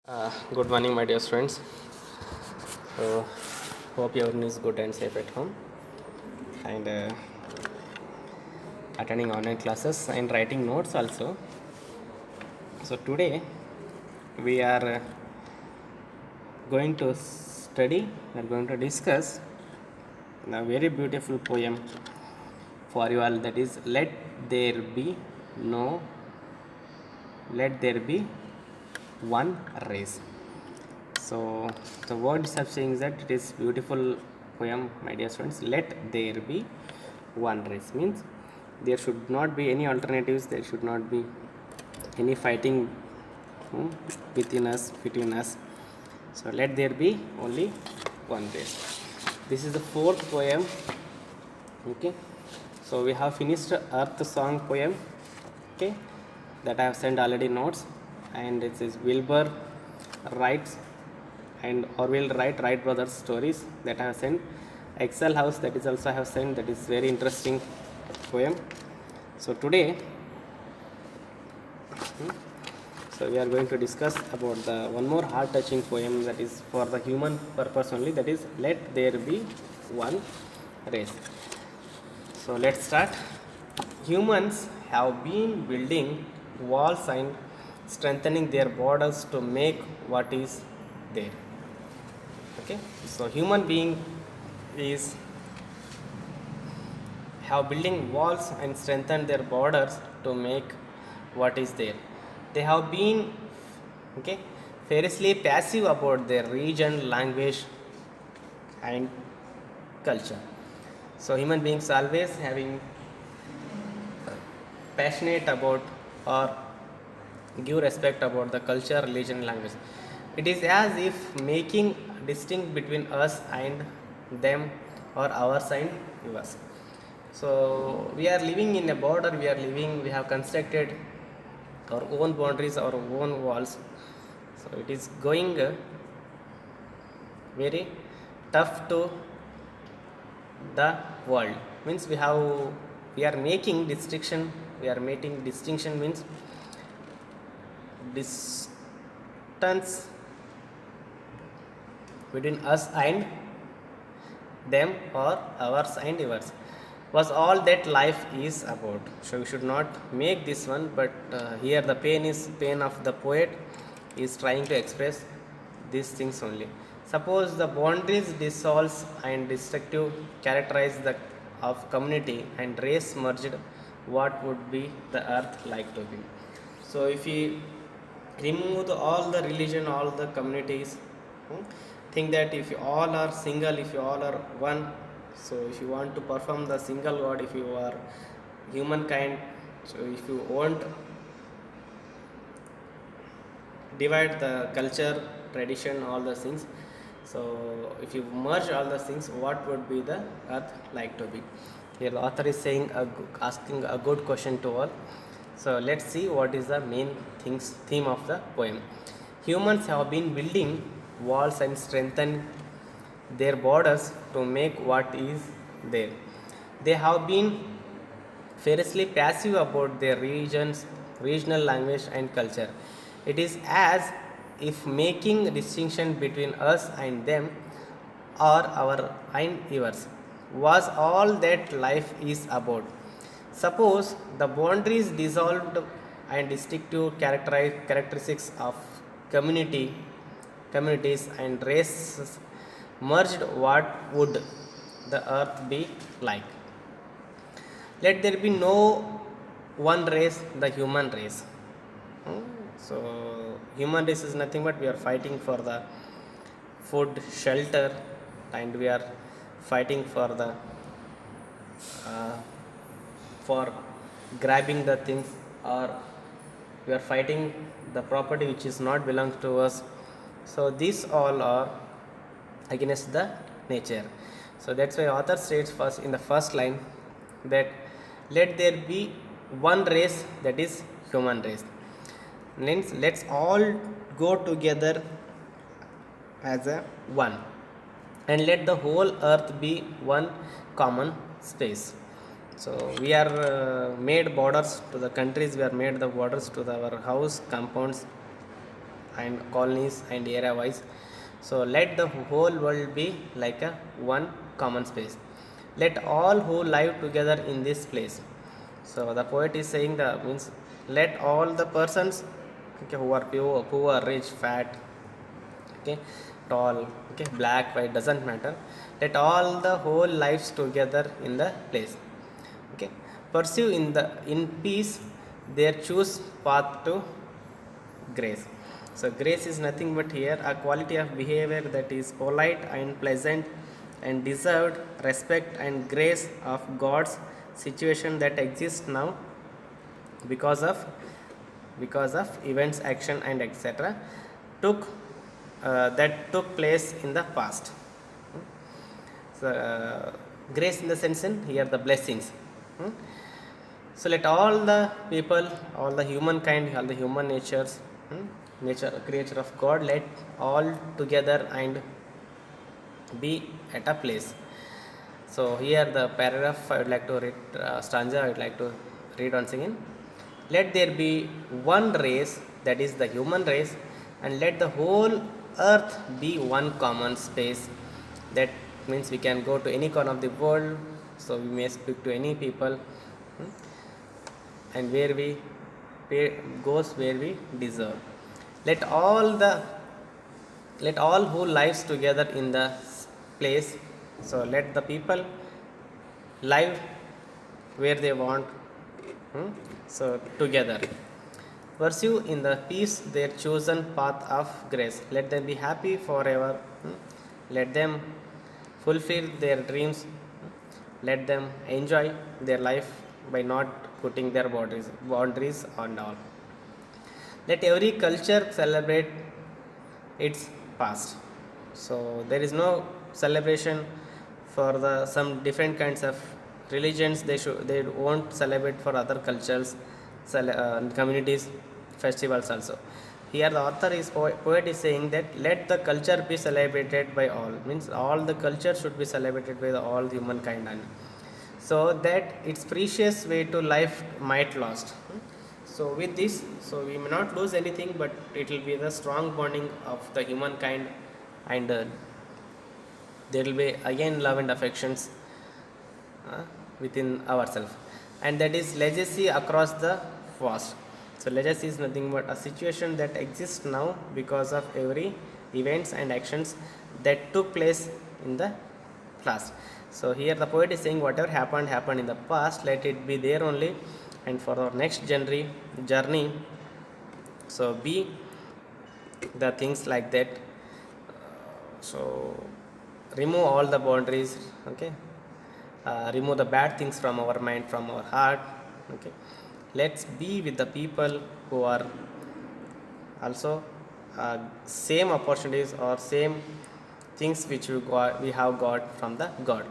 Good morning, my dear students. So, hope everyone is good and safe at home and attending online classes and writing notes also. So, today we are going to study, we are going to discuss a very beautiful poem for you all, that is, there be no, let there be one race. So the word itself saying that it is beautiful poem, my dear students. Let there be one race means there should not be any alternatives. There should not be any fighting within us, between us. So let there be only one race. This is the fourth poem. Okay. So we have finished Earth Song poem. Okay, that I have sent already notes, and it is Wilbur Wright's and Orville Wright brothers stories that I have sent. Excel House, that is also I have sent, that is very interesting poem. So today, so we are going to discuss about the one more heart touching poem that is for the human purpose only, that is Let There Be One Race. So let's start. Humans have been building walls and strengthening their borders to make what is there. Okay, so human being is have building walls and strengthened their borders to make what is there. They have been okay fiercely passive about their region, language, and culture. So human beings always having passionate about or give respect about the culture, religion, language. It is as if making distinct between us and them or ours and yours. So we are living in a border, we have constructed our own boundaries, our own walls. So it is going very tough to the world. Means we are making distinction. We are making distinction means distance between us and them or ours and yours was all that life is about. So we should not make this one, but here the pain of the poet is trying to express these things only. Suppose the boundaries dissolves and destructive characterize the of community and race merged, what would be the earth like to be? So if we remove all the religion, all the communities, think that if you all are single, if you all are one, so if you want to perform the single god, if you are humankind, so if you want divide the culture, tradition, all those things, so if you merge all those things, what would be the earth like to be? Here the author is saying asking a good question to all. So let's see what is the main theme of the poem. Humans have been building walls and strengthen their borders to make what is there. They have been fiercely passive about their regional language and culture. It is as if making distinction between us and them or our and yours was all that life is about. Suppose the boundaries dissolved and distinctive characteristics of communities and races merged, what would the earth be like? Let there be no one race, the human race. So human race is nothing but we are fighting for the food, shelter, and we are fighting for the uh, for grabbing the things, or we are fighting the property which is not belongs to us. So these all are against the nature. So that's why author states first in the first line that let there be one race, that is human race. Means let's all go together as a one, and let the whole earth be one common space. So we are made borders to the countries, we are made the borders to our house compounds, and colonies and area wise. So let the whole world be like a one common space. Let all who live together in this place. So the poet is saying the means let all the persons, okay, who are poor, rich, fat, okay, tall, okay, black, white, doesn't matter. Let all the whole lives together in the place. Okay, pursue in peace their choose path to grace. So grace is nothing but here a quality of behavior that is polite and pleasant and deserved respect and grace of God's situation that exists now because of events, action, and etc. took that took place in the past. So grace in the sense in here the blessings. So let all the people, all the humankind, all the human natures, nature, creature of God, let all together and be at a place. So here the paragraph I would like to read, stanza I would like to read once again. Let there be one race, that is the human race, and let the whole earth be one common space. That means we can go to any corner of the world, so we may speak to any people, and where we goes where we deserve. Let all who lives together in the place. So let the people live where they want. So together. Pursue in the peace their chosen path of grace. Let them be happy forever. Let them fulfill their dreams. Let them enjoy their life by not putting their boundaries on all. Let every culture celebrate its past. So there is no celebration for the some different kinds of religions. They won't celebrate for other cultures, communities, festivals also. Here the author is poet is saying that let the culture be celebrated by all, means all the culture should be celebrated by all humankind, and so that its precious way to life might last. So with this, so we may not lose anything, but it will be the strong bonding of the humankind, and there will be again love and affections within ourselves, and that is legacy across the past. So legacy is nothing but a situation that exists now because of every events and actions that took place in the past. So here the poet is saying whatever happened in the past, let it be there only, and for our next journey, so be the things like that. So remove all the boundaries, okay, remove the bad things from our mind, from our heart, okay. Let's be with the people who are also same opportunities or same things which we have got from the God.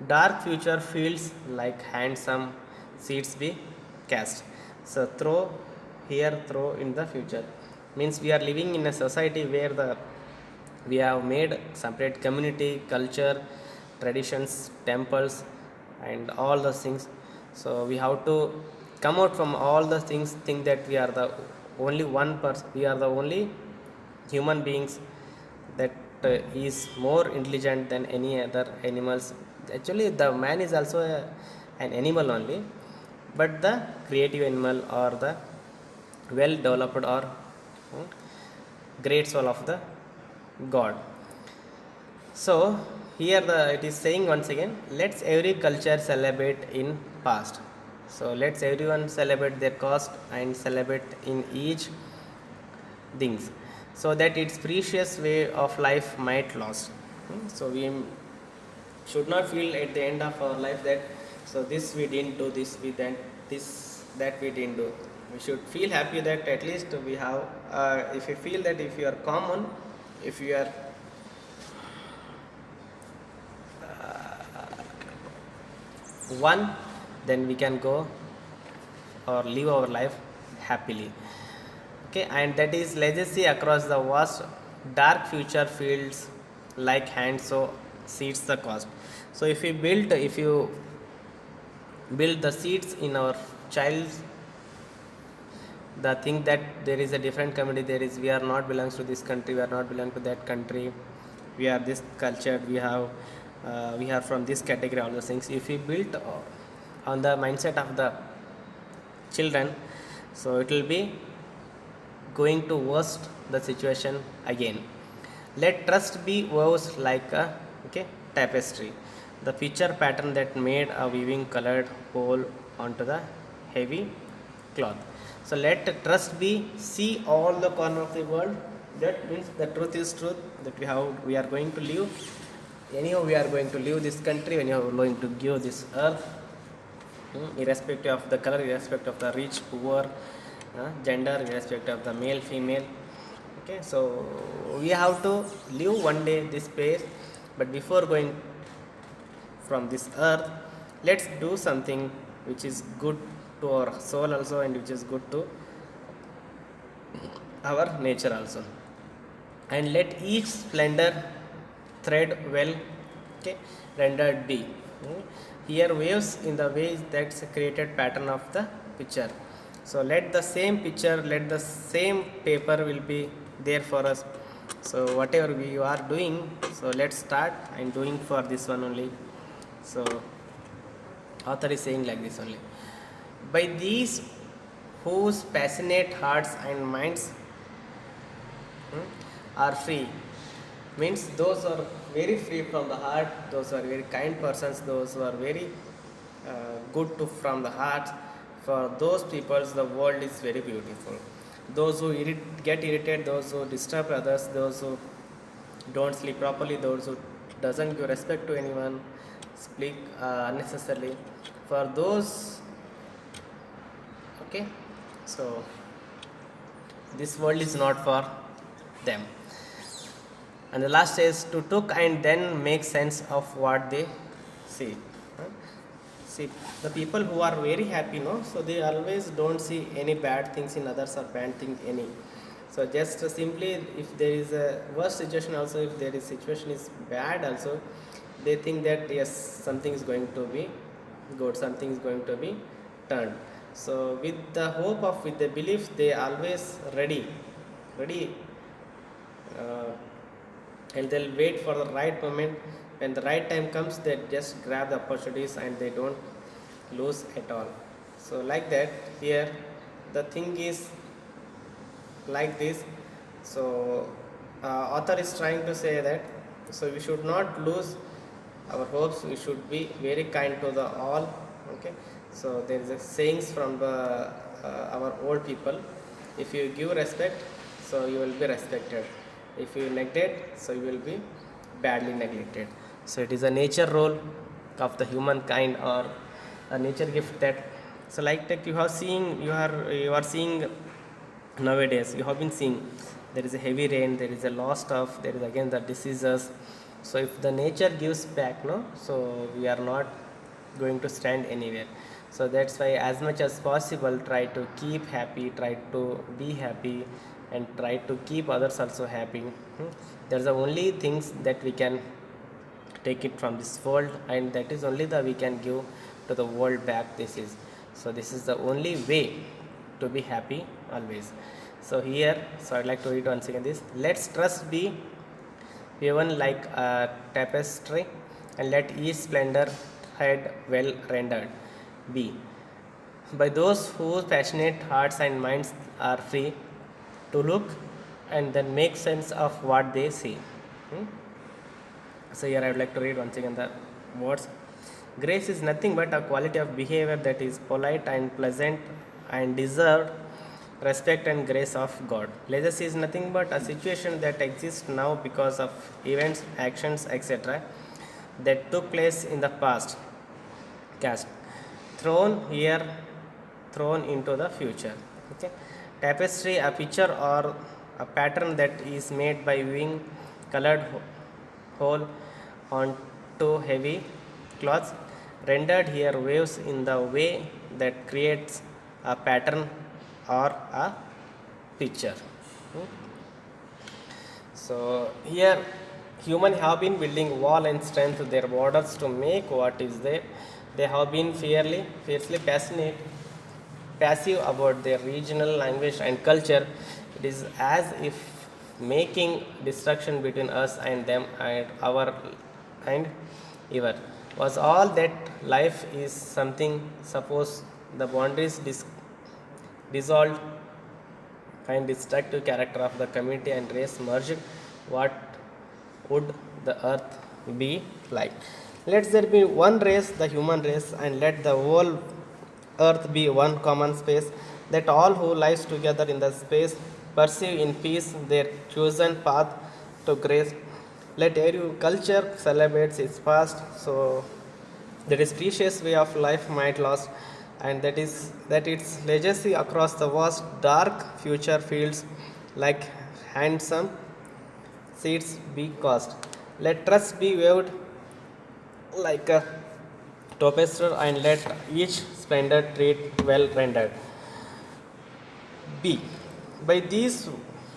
Dark future feels like handsome seeds be cast. So throw in the future means we are living in a society where we have made separate community, culture, traditions, temples, and all those things. So we have to come out from all the things, think that we are the only one person, we are the only human beings that is more intelligent than any other animals. Actually the man is also an animal only, but the creative animal or the well developed or great soul of the God. So here it is saying once again, let's every culture celebrate in past. So let's everyone celebrate their cost and celebrate in each things, so that its precious way of life might last. So we should not feel at the end of our life that so this we didn't do, this that we didn't do. We should feel happy that at least we have. If you feel that if you are common, if you are one, then we can go or live our life happily. Okay, and that is legacy across the vast dark future fields like hand so seeds the cost. So if you build the seeds in our child's the thing that there is a different community, there is, we are not belongs to this country, we are not belong to that country, we are this culture, we are from this category, all those things if we built on the mindset of the children, so it will be going to worst the situation again. Let trust be woven like a, okay, tapestry, the picture pattern that made a weaving colored hole onto the heavy cloth. So let trust be see all the corner of the world. That means the truth is truth, that we are going to live, anyhow we are going to leave this country, anyhow we are going to give this earth, irrespective of the color, irrespective of the rich poor, gender, irrespective of the male female. Okay, so we have to live one day this place, but before going from this earth, let's do something which is good to our soul also, and which is good to our nature also. And let each splendor thread well, okay, rendered be. Here waves in the ways that's created pattern of the picture. So let the same picture, let the same paper will be there for us. So whatever we are doing, so let's start and doing for this one only. So author is saying like this only: by these whose passionate hearts and minds are free, means those are very free from the heart, those are very kind persons, those who are very good to from the heart, for those peoples the world is very beautiful. Those who get irritated, those who disturb others, those who don't sleep properly, those who doesn't give respect to anyone, speak unnecessarily, for those, okay, so this world is not for them. And the last is to took and then make sense of what they see. See, the people who are very happy, no, so they always don't see any bad things in others or bad things any. So just simply, if there is a worse situation also, if there is situation is bad also, they think that yes, something is going to be good, something is going to be turned. So with the hope of, with the belief, they always ready, uh, and they'll wait for the right moment. When the right time comes, they just grab the opportunities and they don't lose at all. So like that, here the thing is like this. So author is trying to say that, so we should not lose our hopes, we should be very kind to the all. Okay, so there is a sayings from the our old people: if you give respect, so you will be respected; if you neglect, so you will be badly neglected. So it is a nature role of the humankind, or a nature gift that, so like that you have seen, you are seeing nowadays, you have been seeing there is a heavy rain, there is a loss of, there is again the diseases. So if the nature gives back, no, so we are not going to stand anywhere. So that's why as much as possible try to keep happy, try to be happy, and try to keep others also happy. There's the only things that we can take it from this world, and that is only the we can give to the world back. This is, so this is the only way to be happy always. So here, so I'd like to read once again this: let's trust be woven like a tapestry, and let each splendor head well rendered be by those whose passionate hearts and minds are free to look and then make sense of what they see. So here I would like to read once again the words. Grace is nothing but a quality of behavior that is polite and pleasant and deserved respect and grace of God. Legacy is nothing but a situation that exists now because of events, actions, etc. that took place in the past, cast, thrown here, thrown into the future. Okay. Tapestry, a picture or a pattern that is made by weaving colored hole onto heavy cloths, rendered here waves in the way that creates a pattern or a picture. So here human have been building wall and strength their borders to make what is there. They have been fiercely passionate passive about their regional language and culture. It is as if making distinction between us and them and our and ever was all that life is something. Suppose the boundaries dissolved and destructive character of the community and race merged, what would the earth be like? Let there be one race, the human race, and let the whole earth be one common space, that all who lives together in the space pursue in peace their chosen path to grace. Let every culture celebrates its past, so that is precious way of life might last, and that its legacy across the vast dark future fields like handsome seeds be cast. Let trust be waved like a tapestry, and let each splendor treat well rendered. B. By these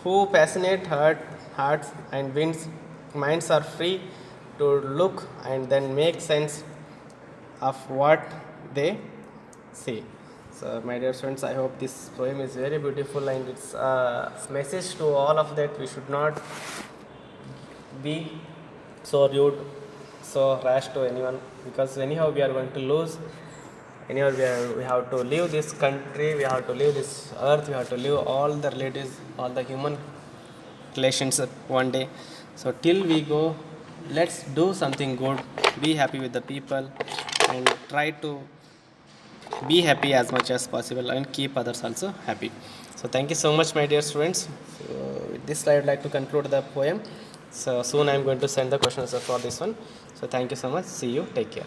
who passionate hearts and winds, minds are free to look and then make sense of what they see. So, my dear students, I hope this poem is very beautiful, and it's a message to all of that we should not be so rude, so rash to anyone, because anyhow we are going to lose. Anyhow, we have to leave this country, we have to leave this earth, we have to leave all the relatives, all the human relations one day. So, till we go, let's do something good, be happy with the people, and try to be happy as much as possible and keep others also happy. So, thank you so much, my dear students. So, with this, I would like to conclude the poem. So, soon I am going to send the questions for this one. So, thank you so much. See you. Take care.